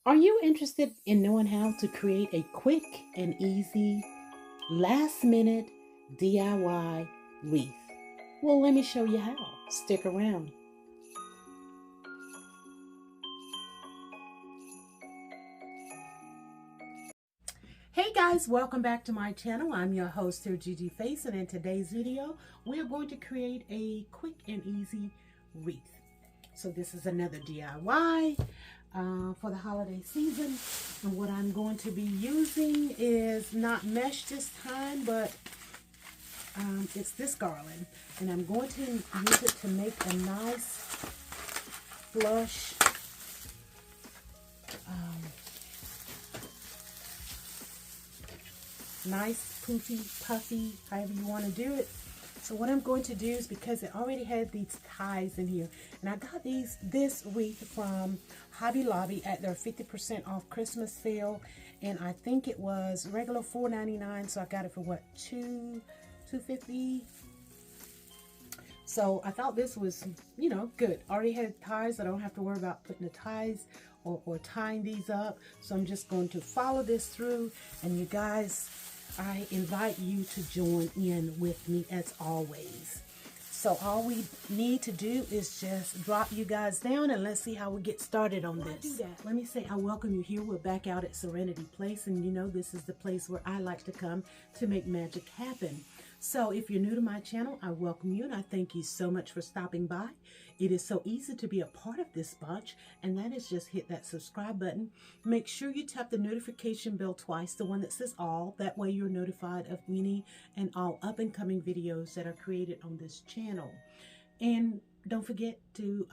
Are you interested in knowing how to create a quick and easy last minute DIY wreath? Well, let me show you how. Stick around. Hey guys, welcome back to my channel. I'm your host here, Gigi Face, and in today's video, we are going to create a quick and easy wreath. So this is another DIY for the holiday season. And what I'm going to be using is not mesh this time, but it's this garland. And I'm going to use it to make a nice flush nice poofy, puffy, however you want to do it. So what I'm going to do is, because it already has these ties in here, and I got this wreath from Hobby Lobby at their 50% off Christmas sale, and I think it was regular $4.99, so I got it for what, $2.50. So I thought this was, you know, good. Already had ties. I don't have to worry about putting the ties or tying these up. So I'm just going to follow this through, and you guys, I invite you to join in with me as always. So all we need to do is just drop you guys down, and let's see how we get started on this. Let me say I welcome you here. We're back out at Serenity Place, and you know this is the place where I like to come to make magic happen. So if you're new to my channel, I welcome you, and I thank you so much for stopping by. It is so easy to be a part of this bunch, and that is just hit that subscribe button. Make sure you tap the notification bell twice, the one that says all. That way you're notified of any and all up-and-coming videos that are created on this channel. And don't forget to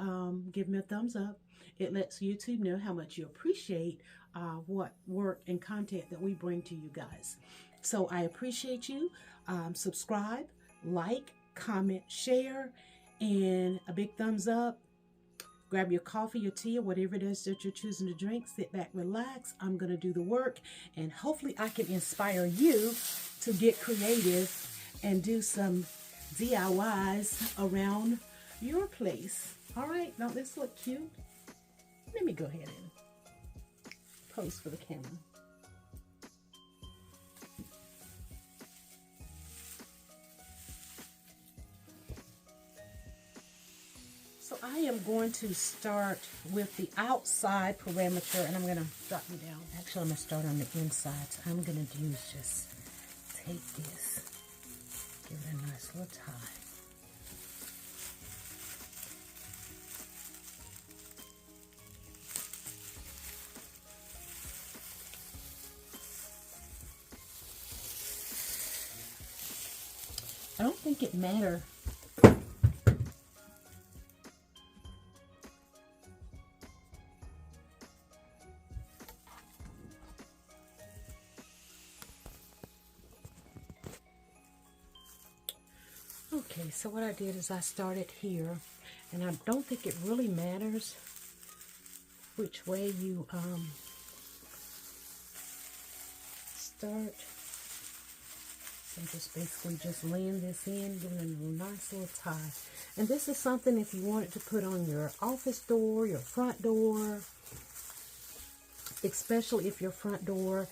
give me a thumbs up. It lets YouTube know how much you appreciate what work and content that we bring to you guys. So I appreciate you. Subscribe, like, comment, share, and a big thumbs up. Grab your coffee, your tea, or whatever it is that you're choosing to drink. Sit back, relax. I'm going to do the work, and hopefully I can inspire you to get creative and do some DIYs around your place. All right, now this look cute. Let me go ahead and pose for the camera. So I am going to start with the outside perimeter, and I'm going to drop you down. Actually, I'm going to start on the inside. So I'm going to just take this, give it a nice little tie. I don't think it matters. Okay, so what I did is I started here, and I don't think it really matters which way you start. So just basically just laying this in, giving it a nice little tie. And this is something if you wanted to put on your office door, your front door, especially if your front door,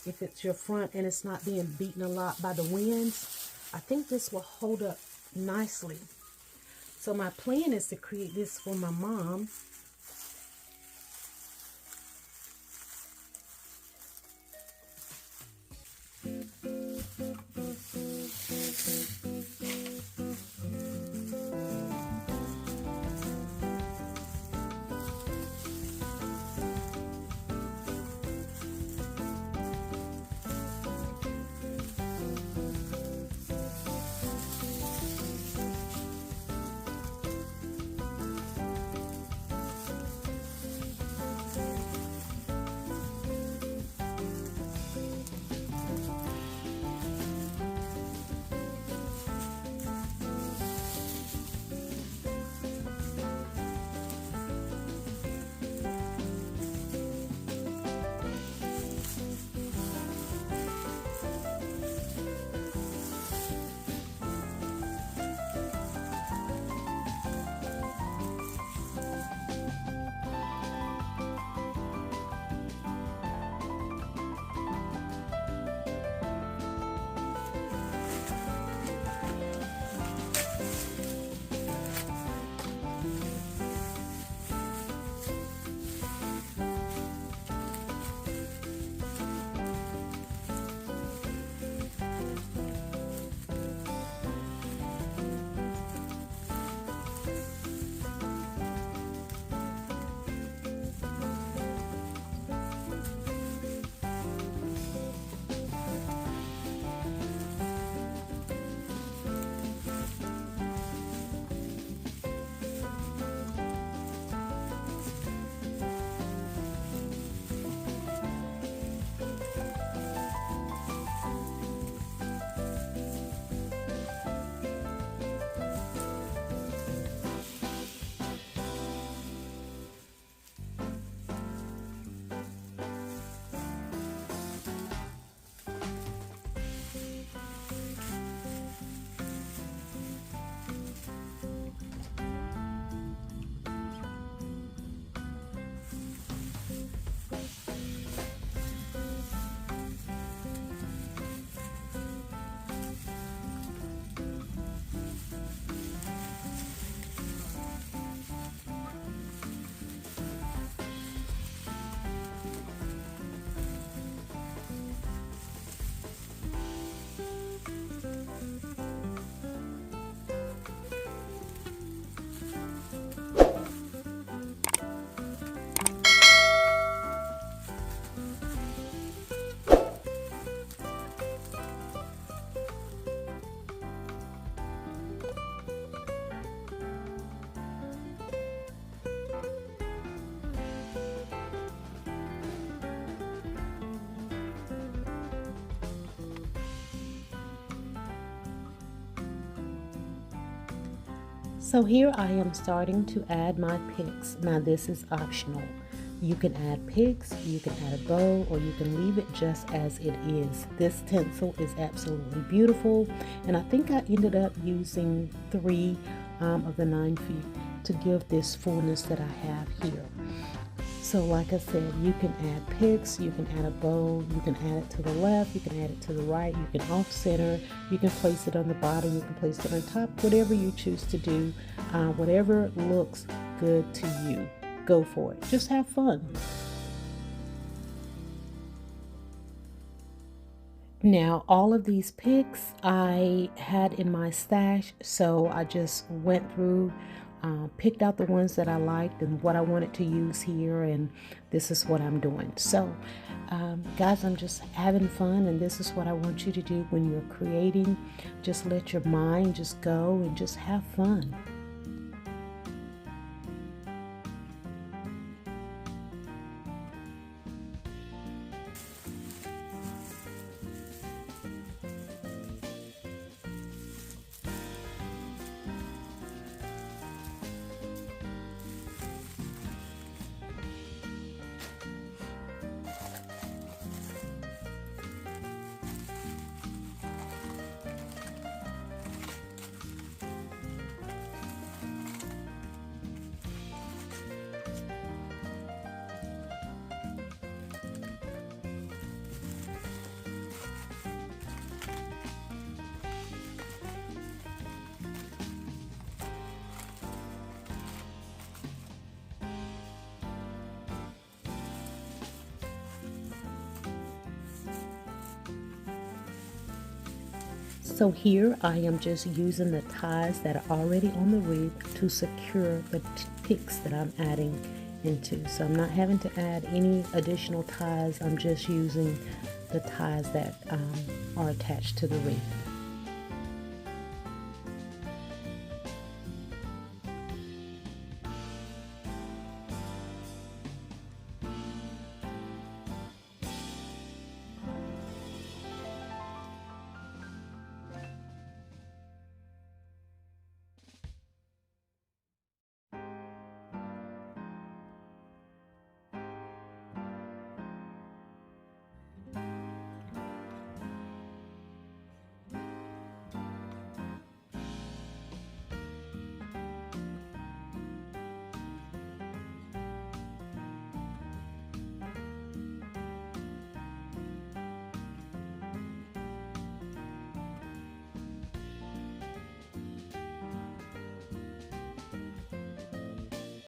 if it's your front and it's not being beaten a lot by the winds, I think this will hold up nicely. So my plan is to create this for my mom. So here I am starting to add my picks. Now this is optional. You can add picks, you can add a bow, or you can leave it just as it is. This tinsel is absolutely beautiful, and I think I ended up using 3 of the 9 feet to give this fullness that I have here. So like I said, you can add picks, you can add a bow, you can add it to the left, you can add it to the right, you can off center, you can place it on the bottom, you can place it on top, whatever you choose to do, whatever looks good to you. Go for it. Just have fun. Now, all of these picks I had in my stash, so I just went through, picked out the ones that I liked and what I wanted to use here, and this is what I'm doing. So, guys, I'm just having fun, and this is what I want you to do when you're creating. Just let your mind just go and just have fun. So here I am just using the ties that are already on the wreath to secure the picks that I'm adding into. So I'm not having to add any additional ties. I'm just using the ties that are attached to the wreath.